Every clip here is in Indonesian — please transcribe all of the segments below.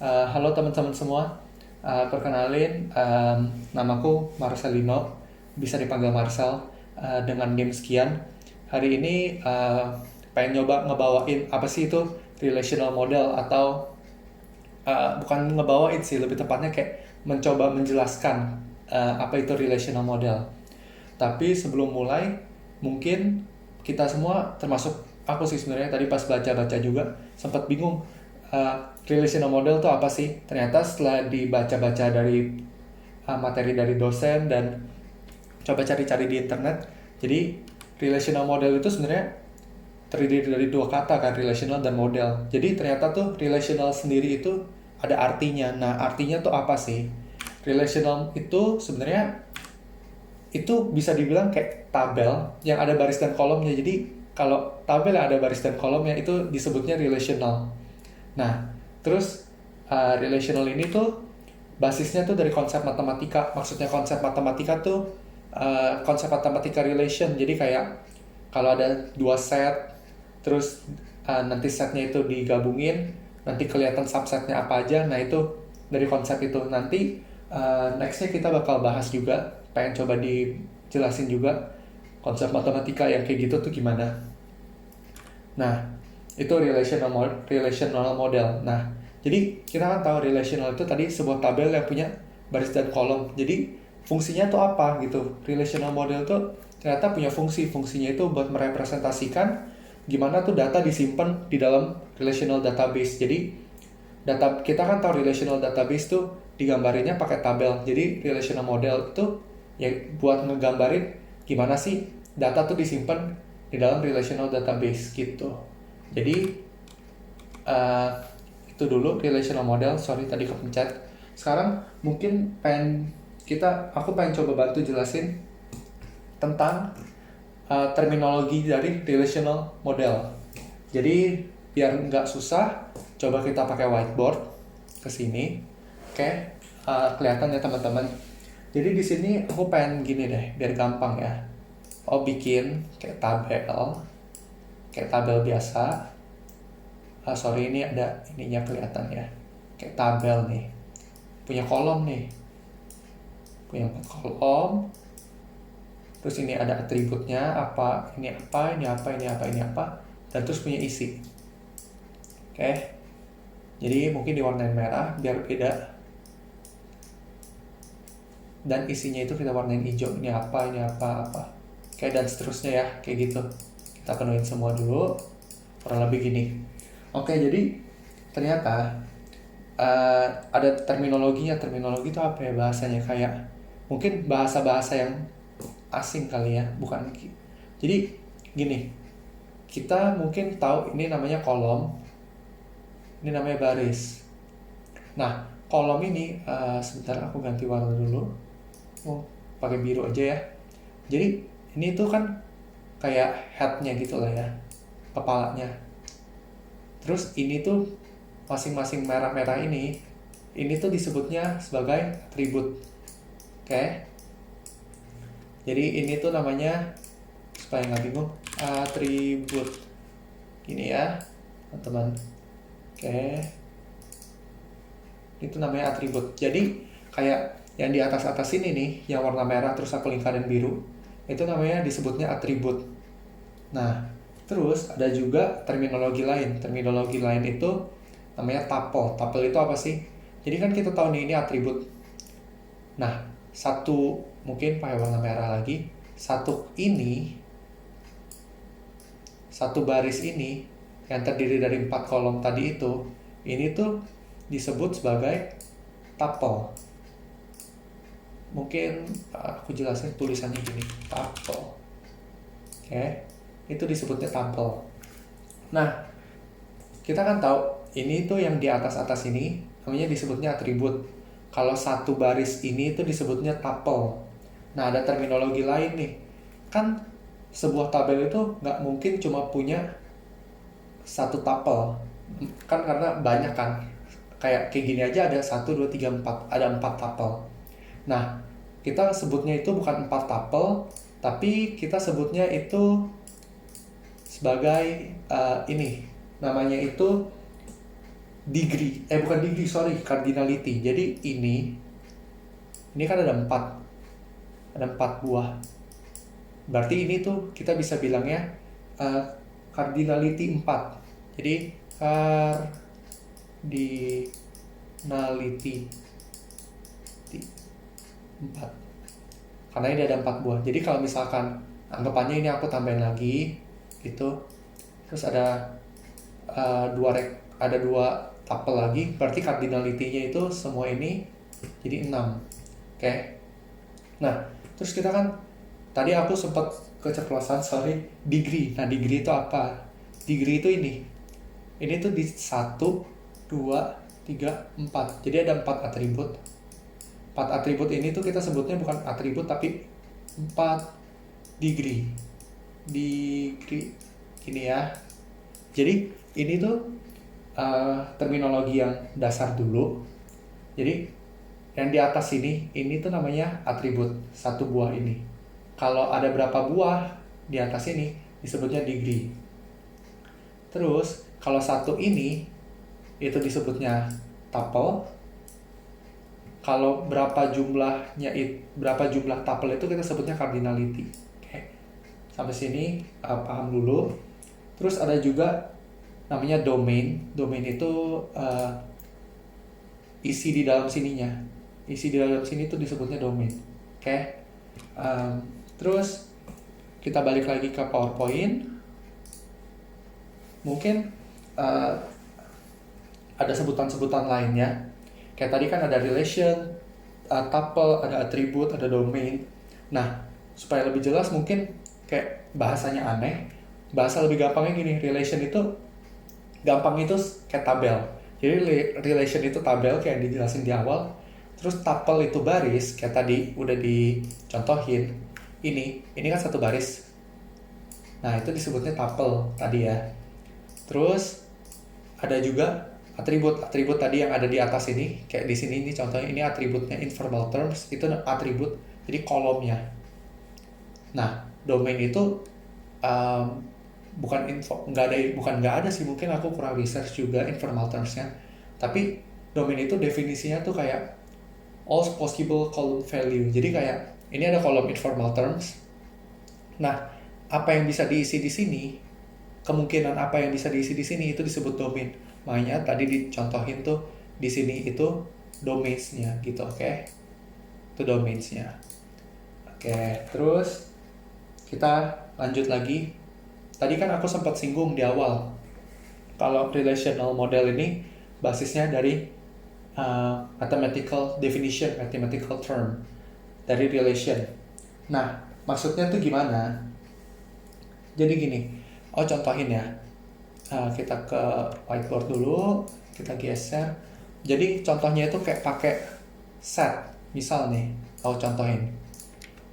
Halo teman-teman semua. Perkenalin, namaku Marcelino, bisa dipanggil Marcel, dengan NIM sekian. Hari ini pengen nyoba ngebawain apa sih itu relational model, atau bukan ngebawain sih, lebih tepatnya kayak mencoba menjelaskan apa itu relational model. Tapi sebelum mulai, mungkin kita semua, termasuk aku sih sebenarnya, tadi pas baca-baca juga sempat bingung, uh, relational model itu apa sih. Ternyata setelah dibaca-baca dari materi dari dosen dan coba cari-cari di internet, jadi relational model itu sebenarnya terdiri dari dua kata kan, relational dan model. Jadi ternyata tuh relational sendiri itu ada artinya. Nah, artinya tuh apa sih? Relational itu sebenarnya itu bisa dibilang kayak tabel yang ada baris dan kolomnya. Jadi kalau tabel yang ada baris dan kolomnya itu disebutnya relational. Nah, terus relational ini tuh basisnya tuh dari konsep matematika. Maksudnya konsep matematika tuh konsep matematika relation. Jadi kayak kalau ada dua set, terus nanti setnya itu digabungin, nanti kelihatan subsetnya apa aja. Nah, itu dari konsep itu. Nanti nextnya kita bakal bahas juga, pengen coba dijelasin juga konsep matematika yang kayak gitu tuh gimana. Nah, itu relational model. Nah, jadi kita kan tahu relational itu tadi sebuah tabel yang punya baris dan kolom. Jadi fungsinya tuh apa gitu? Relational model tuh ternyata punya fungsi. Fungsinya itu buat merepresentasikan gimana tuh data disimpan di dalam relational database. Jadi data kita kan tahu relational database tuh digambarinnya pakai tabel. Jadi relational model itu ya buat ngegambarin gimana sih data tuh disimpan di dalam relational database gitu. Jadi uh, itu dulu relational model. Sorry tadi kepencet. Sekarang mungkin aku pengen coba bantu jelasin tentang terminologi dari relational model. Jadi biar nggak susah, coba kita pakai whiteboard ke sini. Oke, kelihatan ya teman-teman. Jadi di sini aku pengen gini deh, biar gampang ya. Bikin kayak tabel biasa. Sorry, ini ada ininya kelihatan ya. Kayak tabel nih, punya kolom nih, punya 4 kolom. Terus ini ada atributnya, ini apa, ini apa, ini apa, ini apa, dan terus punya isi. Oke, jadi mungkin diwarnain merah biar beda, dan isinya itu kita warnain hijau. Ini apa, ini apa, apa. Oke, dan seterusnya ya, kayak gitu. Kita penuhin semua dulu, kurang lebih gini. Oke, jadi ternyata ada terminologinya. Terminologi itu apa ya bahasanya? Kayak mungkin bahasa-bahasa yang asing kali ya, bukan. Jadi gini, kita mungkin tahu ini namanya kolom, ini namanya baris. Nah, kolom ini sebentar aku ganti warna dulu. Pakai biru aja ya. Jadi ini tuh kan kayak headnya gitu lah ya, kepalanya. Terus ini tuh masing-masing merah-merah ini tuh disebutnya sebagai atribut. Oke. Jadi ini tuh namanya, supaya nggak bingung, atribut. Gini ya, teman-teman. Oke. Itu namanya atribut. Jadi kayak yang di atas-atas ini nih, yang warna merah terus aku lingkarin biru, itu namanya disebutnya atribut. Nah, terus ada juga terminologi lain. Terminologi lain itu namanya tuple. Tuple itu apa sih? Jadi kan kita tahu nih, ini atribut. Nah, satu mungkin pakai warna merah lagi. Satu baris ini yang terdiri dari 4 kolom tadi itu, ini tuh disebut sebagai tuple. Mungkin aku jelasin tulisannya gini, tuple. Oke, itu disebutnya tuple. Nah, kita kan tahu ini tuh yang di atas-atas ini namanya disebutnya atribut. Kalau satu baris ini itu disebutnya tuple. Nah, ada terminologi lain nih. Kan sebuah tabel itu nggak mungkin cuma punya satu tuple. Kan karena banyak kan. Kayak gini aja ada 1, 2, 3, 4. Ada 4 tuple. Nah, kita sebutnya itu bukan 4 tuple, tapi kita sebutnya itu sebagai ini. Namanya itu bukan degree, sorry, cardinality. Jadi ini kan ada 4 buah. Berarti ini tuh kita bisa bilangnya cardinality 4. Jadi cardinality 4. Karena ini ada 4 buah. Jadi kalau misalkan anggapannya ini aku tambahin lagi gitu. Terus ada dua tuple lagi, berarti cardinality-nya itu semua ini jadi 6. Oke. Nah, terus kita kan tadi aku sempat keceplosan, sorry, degree. Nah, degree itu apa? Degree itu ini. Ini tuh di 1, 2, 3, 4. Jadi ada 4 atribut. 4 atribut ini tuh kita sebutnya bukan atribut tapi 4 degree. Degree ini ya. Jadi ini tuh terminologi yang dasar dulu. Jadi yang di atas ini tuh namanya atribut, 1 buah ini. Kalau ada berapa buah di atas ini disebutnya degree. Terus kalau 1 ini itu disebutnya tuple. Kalau berapa jumlah tuple itu kita sebutnya cardinality. Oke. Sampai sini paham dulu. Terus ada juga namanya domain. Domain itu isi di dalam sininya. Isi di dalam sini tuh disebutnya domain. Oke. Terus kita balik lagi ke PowerPoint. Mungkin ada sebutan-sebutan lainnya. Kayak tadi kan ada relation, tuple, ada attribute, ada domain. Nah, supaya lebih jelas mungkin kayak bahasanya aneh. Bahasa lebih gampangnya gini, relation itu gampang itu kayak tabel. Jadi relation itu tabel kayak dijelasin di awal. Terus tuple itu baris, kayak tadi udah dicontohin. Ini kan 1 baris. Nah, itu disebutnya tuple tadi ya. Terus ada juga atribut tadi yang ada di atas ini, kayak di sini ini contohnya, ini atributnya informal terms, itu atribut jadi kolomnya. Nah, domain itu nggak ada sih, mungkin aku kurang research juga informal termsnya. Tapi domain itu definisinya tuh kayak all possible column value. Jadi kayak ini ada kolom informal terms. Nah, apa yang bisa diisi di sini, kemungkinan apa yang bisa diisi di sini itu disebut domain. Makanya tadi dicontohin tuh di sini itu domains-nya gitu, oke? Itu domains-nya. Oke, terus kita lanjut lagi. Tadi kan aku sempat singgung di awal. Kalau relational model ini basisnya dari mathematical definition, mathematical term dari relation. Nah, maksudnya tuh gimana? Jadi gini, contohin ya. Kita ke whiteboard dulu, kita geser. Jadi contohnya itu kayak pakai set. Misal nih, aku contohin.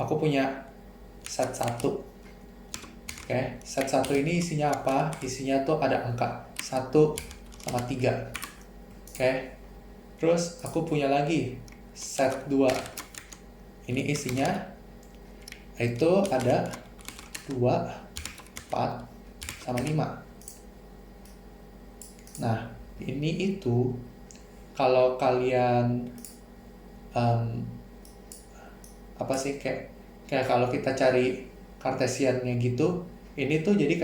Aku punya set 1. Oke, set 1 ini isinya apa? Isinya tuh ada angka 1 sama 3. Oke. Terus aku punya lagi set 2. Ini isinya itu ada 2, 4 sama 5. Nah, ini itu kalau kalian kayak kalau kita cari kartesiannya gitu, ini tuh jadi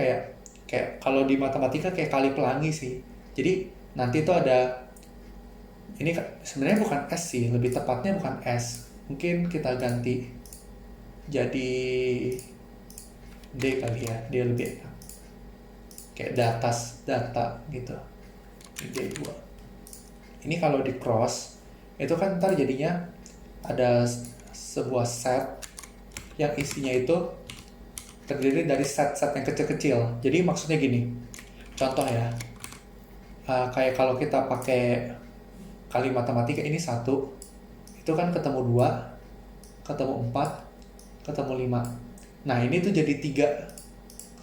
kayak kalau di matematika kayak kali pelangi sih. Jadi nanti tuh ada, ini sebenarnya bukan S sih, lebih tepatnya bukan S. Mungkin kita ganti jadi D kali ya, dia lebih enak. Kayak data gitu. D2. Ini kalau di cross itu kan ntar jadinya ada sebuah set yang isinya itu terdiri dari set-set yang kecil-kecil. Jadi maksudnya gini, contoh ya, kayak kalau kita pakai kali matematika ini 1, itu kan ketemu 2, ketemu 4, ketemu 5. Nah, ini tuh jadi 3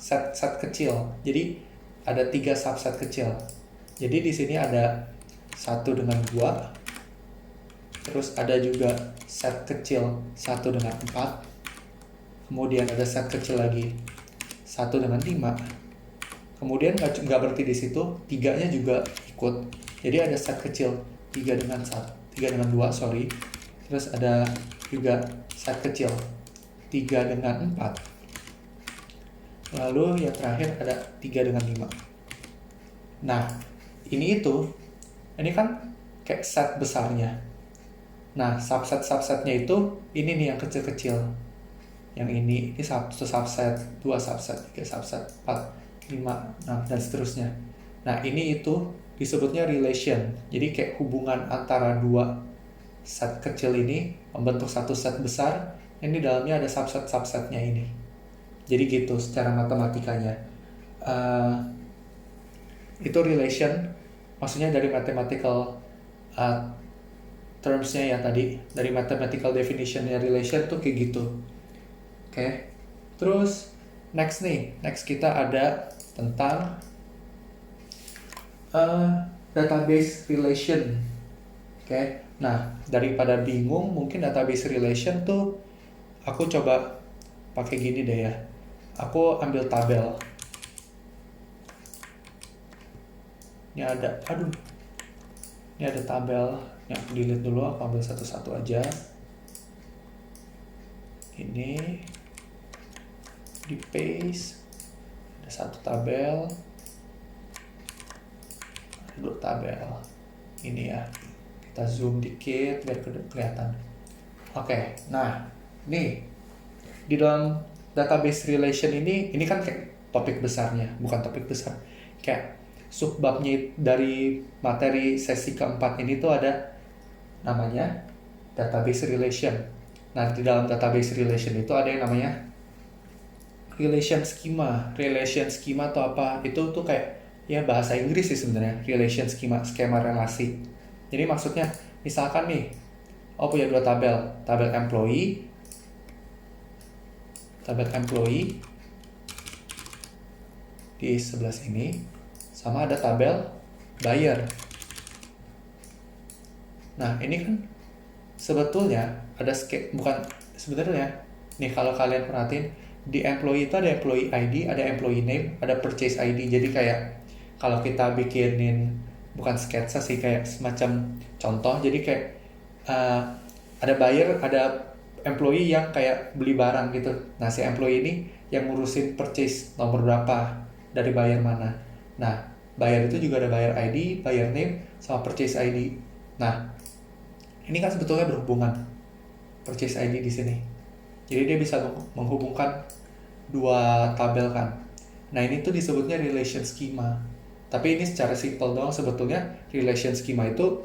set kecil. Jadi ada 3 subset kecil. Jadi di sini ada 1 dengan 2, terus ada juga set kecil 1 dengan 4, kemudian ada set kecil lagi 1 dengan 5, kemudian nggak berhenti di situ, 3-nya juga ikut. Jadi ada set kecil 3 dengan 2, sorry. Terus ada juga set kecil 3 dengan 4. Lalu yang terakhir ada 3 dengan 5. Nah, ini kan kayak set besarnya. Nah, subset-subsetnya itu ini nih yang kecil-kecil. Yang ini satu subset, 2 subset, 3 subset, 4, 5, 6, dan seterusnya. Nah, ini disebutnya relation. Jadi kayak hubungan antara dua set kecil ini membentuk satu set besar. Yang di dalamnya ada subset-subsetnya ini. Jadi gitu secara matematikanya. Itu relation, maksudnya dari mathematical terms-nya ya tadi, dari mathematical definition-nya relation tuh kayak gitu. Oke. Terus next kita ada tentang database relation. Oke. Nah, daripada bingung mungkin database relation tuh aku coba pakai gini deh ya. Aku ambil tabel. Ini ada tabel yang aku delete dulu, aku ambil satu-satu aja. Ini di paste, ada satu tabel, ada 2 tabel. Ini ya, kita zoom dikit biar kelihatan. Oke, nah nih di dalam database relation ini kan kayak topik besarnya, bukan topik besar, kayak subbabnya dari materi sesi keempat ini tuh ada namanya database relation. Nah, di dalam database relation itu ada yang namanya relation schema. Relation schema itu apa? Itu tuh kayak ya bahasa Inggris sih sebenarnya, relation schema, skema relasi. Jadi maksudnya misalkan nih, punya 2 tabel employee, di sebelah sini, sama ada tabel buyer. Nah, ini kan sebetulnya ada nih kalau kalian perhatiin, di employee itu ada employee ID, ada employee name, ada purchase ID. Jadi kayak kalau kita bikinin, bukan sketsa sih, kayak semacam contoh. Jadi kayak ada buyer, ada employee yang kayak beli barang gitu. Nah, si employee ini yang ngurusin purchase nomor berapa dari buyer mana. Nah, buyer itu juga ada buyer ID, buyer name, sama purchase ID. Nah, ini kan sebetulnya berhubungan, purchase ID di sini. Jadi dia bisa menghubungkan 2 tabel kan. Nah, ini tuh disebutnya relation schema. Tapi ini secara simple doang, sebetulnya relation schema itu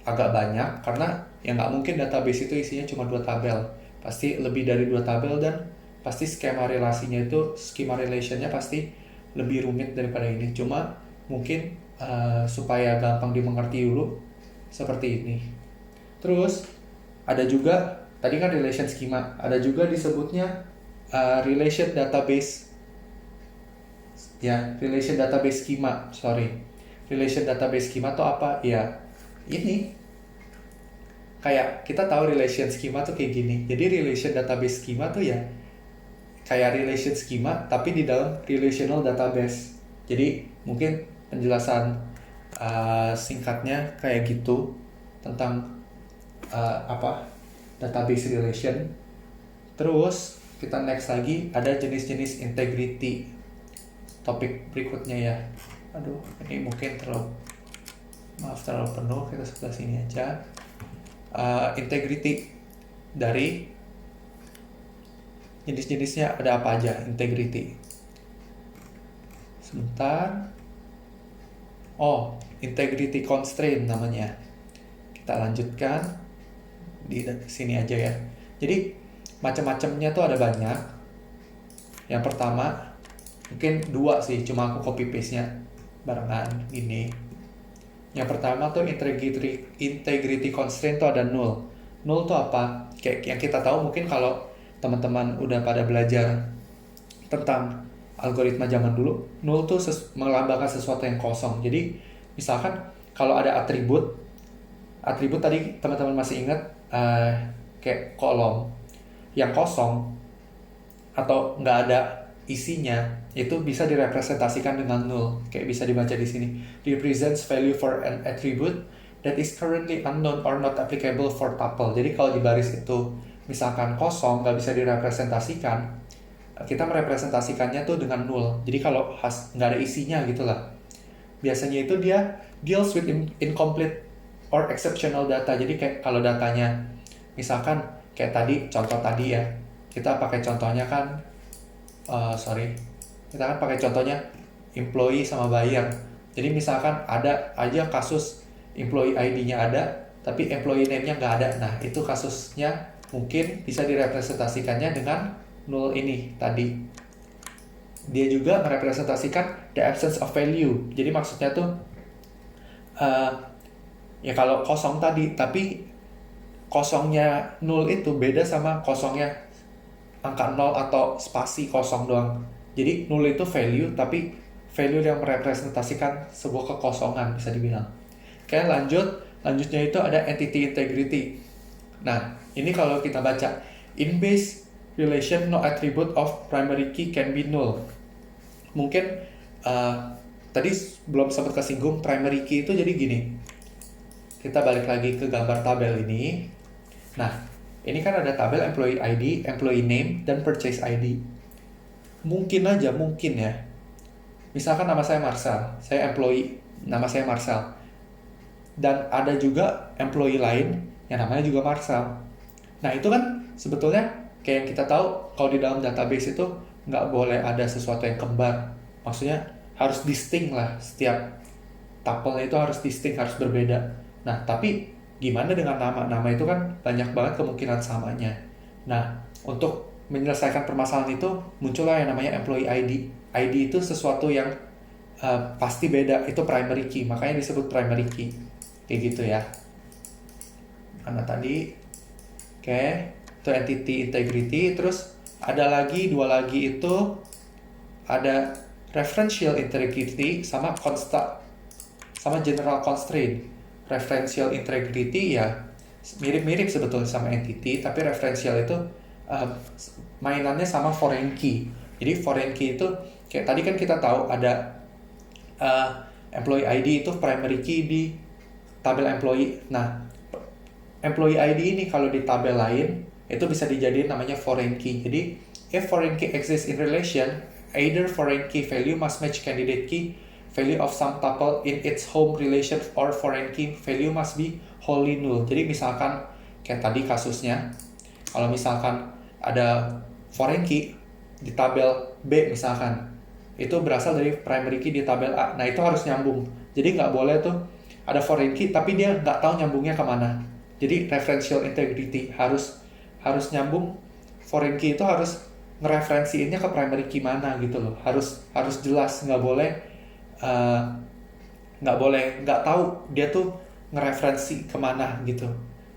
agak banyak, karena ya nggak mungkin database itu isinya cuma 2 tabel. Pasti lebih dari 2 tabel, dan pasti skema relasinya itu, skema relationnya pasti lebih rumit daripada ini. Cuma mungkin supaya gampang dimengerti dulu, seperti ini. Terus ada juga, tadi kan relation schema, ada juga disebutnya relation database. Ya, relation database schema, relation database schema itu apa? Ya, ini kayak kita tahu relation schema tuh kayak gini. Jadi relation database schema tuh ya kayak relation schema tapi di dalam relational database. Jadi mungkin penjelasan singkatnya kayak gitu tentang database relation. Terus kita next lagi ada jenis-jenis integrity, topik berikutnya ya. Aduh, ini mungkin terlalu penuh, kita sebelah sini aja. Integrity, dari jenis-jenisnya ada apa aja integrity. Sebentar. Integrity constraint namanya. Kita lanjutkan di sini aja ya. Jadi macam-macamnya tuh ada banyak. Yang pertama mungkin 2 sih, cuma aku copy paste-nya barengan ini. Yang pertama tuh integrity constraint tuh ada null. Null tuh apa? Kayak yang kita tahu mungkin kalau teman-teman udah pada belajar tentang algoritma zaman dulu, null tuh melambangkan sesuatu yang kosong. Jadi misalkan kalau ada atribut tadi teman-teman masih ingat kayak kolom yang kosong atau nggak ada isinya itu bisa direpresentasikan dengan null. Kayak bisa dibaca di sini. Represents value for an attribute that is currently unknown or not applicable for tuple. Jadi kalau di baris itu misalkan kosong, nggak bisa direpresentasikan, kita merepresentasikannya tuh dengan null. Jadi kalau nggak ada isinya gitu lah. Biasanya itu dia deals with incomplete or exceptional data. Jadi kayak kalau datanya misalkan kayak tadi, contoh tadi ya, kita pakai contohnya kan kita kan pakai contohnya employee sama buyer. Jadi misalkan ada aja kasus employee ID-nya ada tapi employee name-nya nggak ada. Nah itu kasusnya mungkin bisa direpresentasikannya dengan null ini tadi. Dia juga merepresentasikan the absence of value. Jadi maksudnya tuh ya kalau kosong tadi, tapi kosongnya null itu beda sama kosongnya angka 0 atau spasi kosong doang. Jadi null itu value, tapi value yang merepresentasikan sebuah kekosongan bisa dibilang. Oke, lanjutnya itu ada entity integrity. Nah, ini kalau kita baca in base relation no attribute of primary key can be null. Mungkin tadi belum sempat kesinggung primary key itu jadi gini. Kita balik lagi ke gambar tabel ini. Nah, ini kan ada tabel employee ID, employee name, dan purchase ID. Mungkin ya. Misalkan nama saya Marcel, saya employee, nama saya Marcel. Dan ada juga employee lain yang namanya juga Marcel. Nah, itu kan sebetulnya kayak yang kita tahu kalau di dalam database itu nggak boleh ada sesuatu yang kembar. Maksudnya harus distinct lah, setiap tuple itu harus distinct, harus berbeda. Nah, tapi gimana dengan nama? Nama itu kan banyak banget kemungkinan samanya. Nah, untuk menyelesaikan permasalahan itu muncullah yang namanya employee ID. ID itu sesuatu yang pasti beda, itu primary key, makanya disebut primary key. Kayak gitu ya. Karena tadi, itu entity integrity. Terus ada lagi, dua lagi itu ada referential integrity sama general constraint. Referential integrity ya mirip-mirip sebetulnya sama entity, tapi referential itu mainannya sama foreign key. Jadi foreign key itu kayak tadi kan kita tahu ada employee ID itu primary key di tabel employee. Nah, employee ID ini kalau di tabel lain itu bisa dijadiin namanya foreign key. Jadi if foreign key exists in relation, either foreign key value must match candidate key value of some tuple in its home relation, or foreign key value must be wholly null. Jadi misalkan kayak tadi kasusnya, kalau misalkan ada foreign key di tabel B misalkan, itu berasal dari primary key di tabel A. Nah, itu harus nyambung. Jadi nggak boleh tuh ada foreign key tapi dia nggak tahu nyambungnya kemana. Jadi referential integrity harus nyambung. Foreign key itu harus ngereferensiinnya ke primary key mana gitu loh. Harus jelas, nggak boleh nggak tahu dia tuh ngereferensi kemana gitu.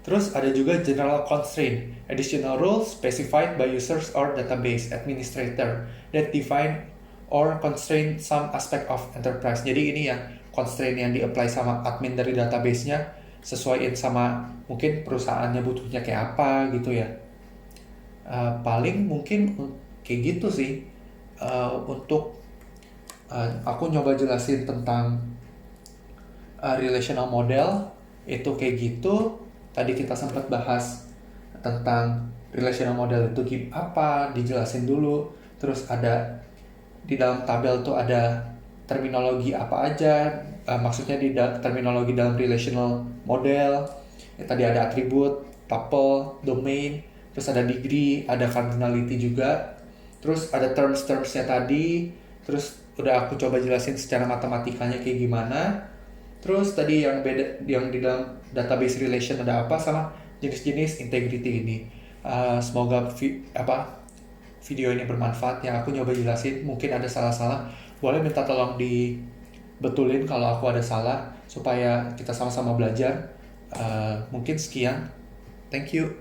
Terus ada juga general constraint, additional rules specified by users or database administrator that define or constrain some aspect of enterprise. Jadi ini ya constraint yang di-apply sama admin dari database-nya, sesuaiin sama mungkin perusahaannya butuhnya kayak apa gitu ya. Paling mungkin kayak gitu sih. Untuk aku nyoba jelasin tentang relational model itu kayak gitu. Tadi kita sempat bahas tentang relational model itu apa, dijelasin dulu. Terus ada di dalam tabel tuh ada terminologi apa aja, maksudnya di terminologi dalam relational model. Tadi ada atribut, tuple, domain, terus ada degree, ada cardinality juga. Terus ada terms-termsnya tadi. Terus udah aku coba jelasin secara matematikanya kayak gimana. Terus tadi yang beda yang di dalam database relation ada apa sama jenis-jenis integrity ini. Semoga video ini bermanfaat ya. Aku nyoba jelasin, mungkin ada salah-salah. Boleh minta tolong dibetulin kalau aku ada salah supaya kita sama-sama belajar. Mungkin sekian. Thank you.